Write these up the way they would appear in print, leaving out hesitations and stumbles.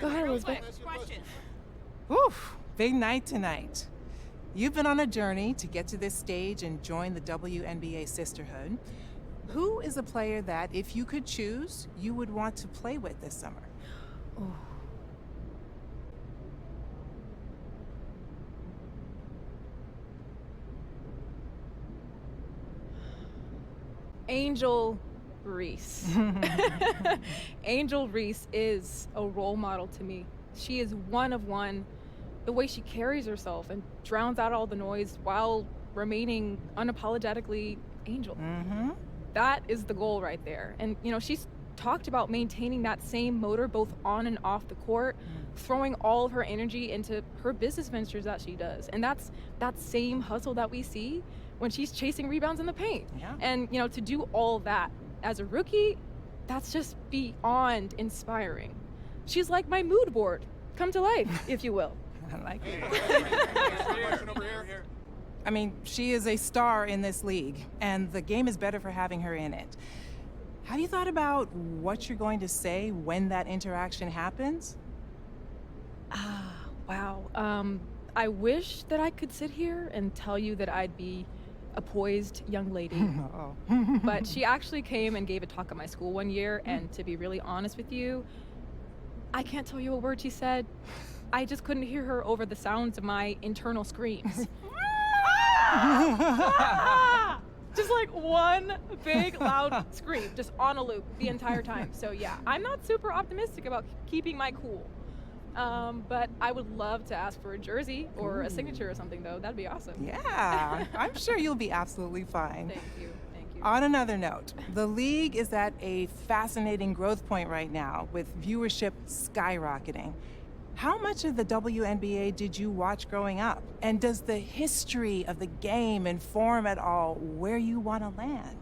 Go ahead, Elizabeth. Oof, big night tonight. You've been on a journey to get to this stage and join the WNBA sisterhood. Who is a player that, if you could choose, you would want to play with this summer? Oh. Angel Reese. Angel Reese is a role model to me. She is one of one. The way she carries herself and drowns out all the noise while remaining unapologetically Angel. That is the goal right there. And, you know, she's talked about maintaining that same motor both on and off the court, throwing all of her energy into her business ventures that she does. And that's that same hustle that we see when she's chasing rebounds in the paint. Yeah. And, you know, to do all that as a rookie, that's just beyond inspiring. She's like my mood board, come to life, if you will. I like it. I mean, she is a star in this league, and the game is better for having her in it. Have you thought about what you're going to say when that interaction happens? Wow. I wish that I could sit here and tell you that I'd be a poised young lady. But she actually came and gave a talk at my school one year, and to be really honest with you, I can't tell you a word she said. I just couldn't hear her over the sounds of my internal screams. Just like one big loud scream, just on a loop the entire time. So yeah, I'm not super optimistic about keeping my cool. But I would love to ask for a jersey or a signature or something, though. That'd be awesome. Yeah, I'm sure you'll be absolutely fine. Thank you. On another note, the league is at a fascinating growth point right now with viewership skyrocketing. How much of the WNBA did you watch growing up? And does the history of the game inform at all where you want to land?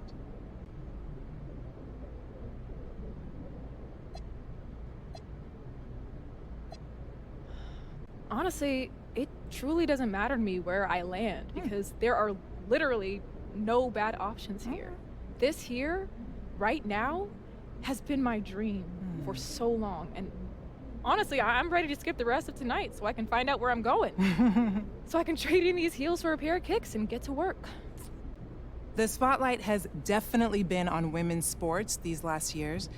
Honestly, it truly doesn't matter to me where I land because there are literally no bad options here. This here, right now, has been my dream for so long. And honestly, I'm ready to skip the rest of tonight so I can find out where I'm going. So I can trade in these heels for a pair of kicks and get to work. The spotlight has definitely been on women's sports these last years.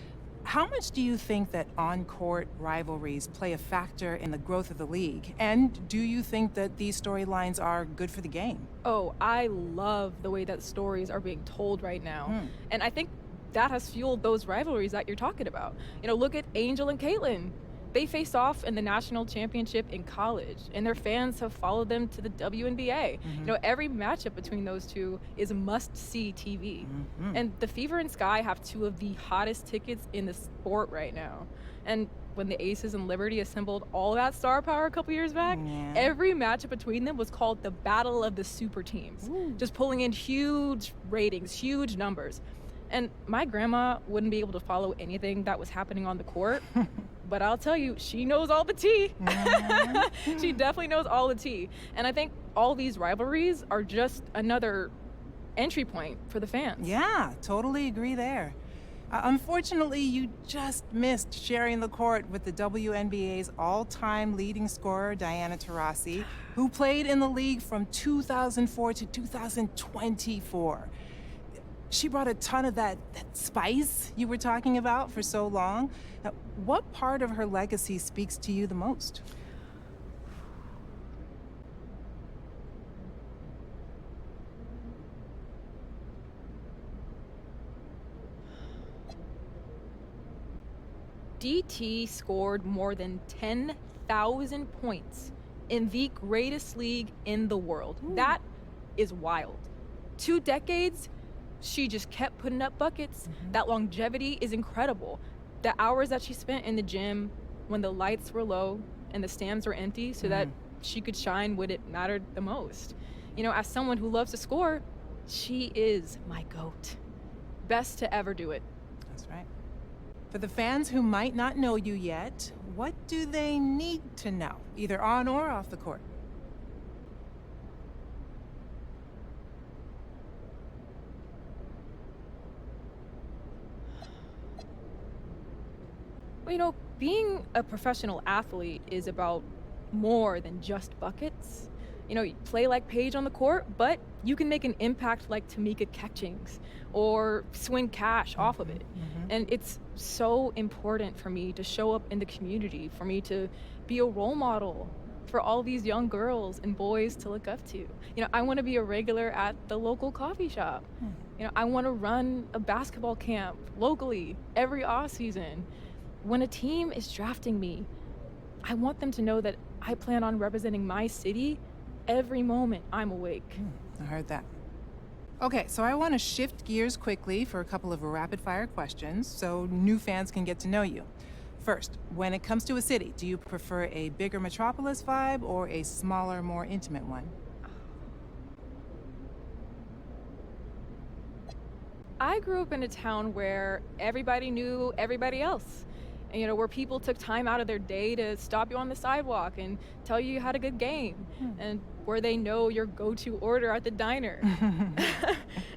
How much do you think that on-court rivalries play a factor in the growth of the league? And do you think that these storylines are good for the game? Oh, I love the way that stories are being told right now. And I think that has fueled those rivalries that you're talking about. You know, look at Angel and Caitlin. They faced off in the national championship in college, and their fans have followed them to the WNBA. You know, every matchup between those two is must-see TV. And the Fever and Sky have two of the hottest tickets in the sport right now. And when the Aces and Liberty assembled all that star power a couple years back, every matchup between them was called the Battle of the Super Teams, just pulling in huge ratings, huge numbers. And my grandma wouldn't be able to follow anything that was happening on the court. But I'll tell you, she knows all the tea. She definitely knows all the tea. And I think all these rivalries are just another entry point for the fans. Yeah, totally agree there. Unfortunately, you just missed sharing the court with the WNBA's all-time leading scorer, Diana Taurasi, who played in the league from 2004 to 2024. She brought a ton of that spice you were talking about for so long. Now, what part of her legacy speaks to you the most? DT scored more than 10,000 points in the greatest league in the world. That is wild. 2 decades, she just kept putting up buckets. That longevity is incredible. The hours that she spent in the gym when the lights were low and the stands were empty so that she could shine when it mattered the most. You know, as someone who loves to score, she is my GOAT. Best to ever do it. That's right. For the fans who might not know you yet, what do they need to know, either on or off the court? Well, being a professional athlete is about more than just buckets. You play like Paige on the court, but you can make an impact like Tamika Catchings or swing cash off of it. And it's so important for me to show up in the community, for me to be a role model for all these young girls and boys to look up to. I want to be a regular at the local coffee shop. I want to run a basketball camp locally every off season. When a team is drafting me, I want them to know that I plan on representing my city every moment I'm awake. I heard that. Okay, so I want to shift gears quickly for a couple of rapid fire questions so new fans can get to know you. First, when it comes to a city, do you prefer a bigger metropolis vibe or a smaller, more intimate one? I grew up in a town where everybody knew everybody else. And, where people took time out of their day to stop you on the sidewalk and tell you had a good game, and where they know your go-to order at the diner.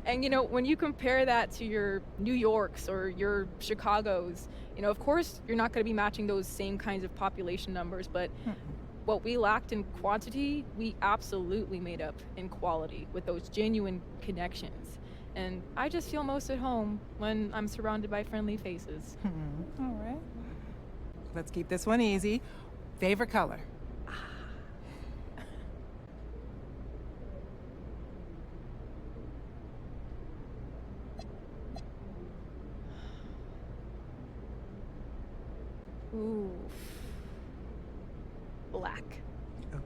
And, when you compare that to your New Yorks or your Chicagos, of course, you're not going to be matching those same kinds of population numbers, but what we lacked in quantity, we absolutely made up in quality with those genuine connections. And I just feel most at home when I'm surrounded by friendly faces. All right. Let's keep this one easy. Favorite color? Ooh. Black. Okay.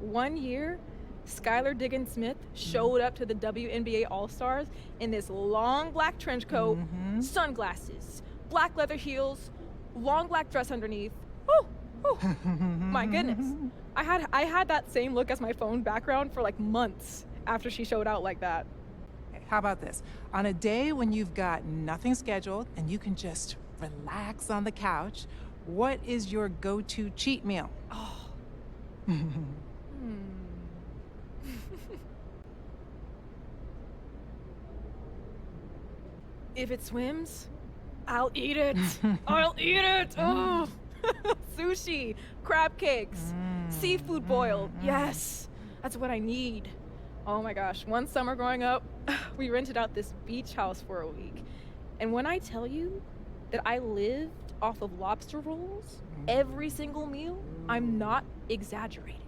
One year, Skylar Diggins-Smith showed up to the WNBA All-Stars in this long black trench coat, sunglasses, black leather heels, long black dress underneath. My goodness. I had that same look as my phone background for like months after she showed out like that. How about this? On a day when you've got nothing scheduled and you can just relax on the couch, what is your go-to cheat meal? If it swims, I'll eat it. I'll eat it. Oh. Sushi, crab cakes, seafood boiled. Yes, that's what I need. Oh my gosh, one summer growing up, we rented out this beach house for a week. And when I tell you that I lived off of lobster rolls every single meal, I'm not exaggerating.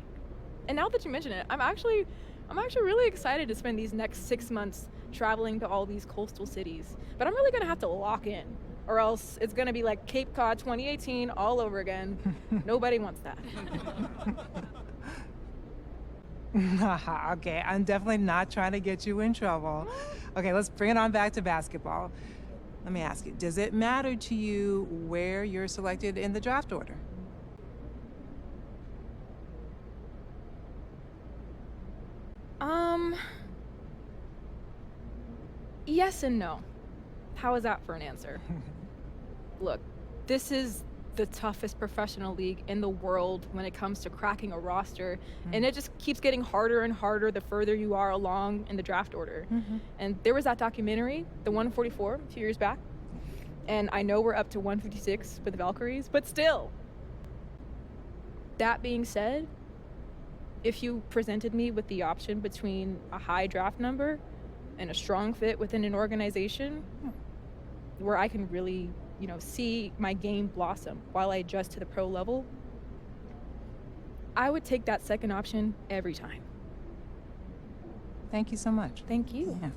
And now that you mention it, I'm actually really excited to spend these next 6 months traveling to all these coastal cities. But I'm really gonna have to lock in, or else it's gonna be like Cape Cod 2018 all over again. Nobody wants that. Okay, I'm definitely not trying to get you in trouble. Okay, let's bring it on back to basketball. Let me ask you, does it matter to you where you're selected in the draft order? Yes and no. How is that for an answer? Look, this is the toughest professional league in the world when it comes to cracking a roster, and it just keeps getting harder and harder the further you are along in the draft order. And there was that documentary, the 144, a few years back, and I know we're up to 156 with the Valkyries, but still. That being said, if you presented me with the option between a high draft number and a strong fit within an organization where I can really, see my game blossom while I adjust to the pro level, I would take that second option every time. Thank you so much. Thank you. Yeah.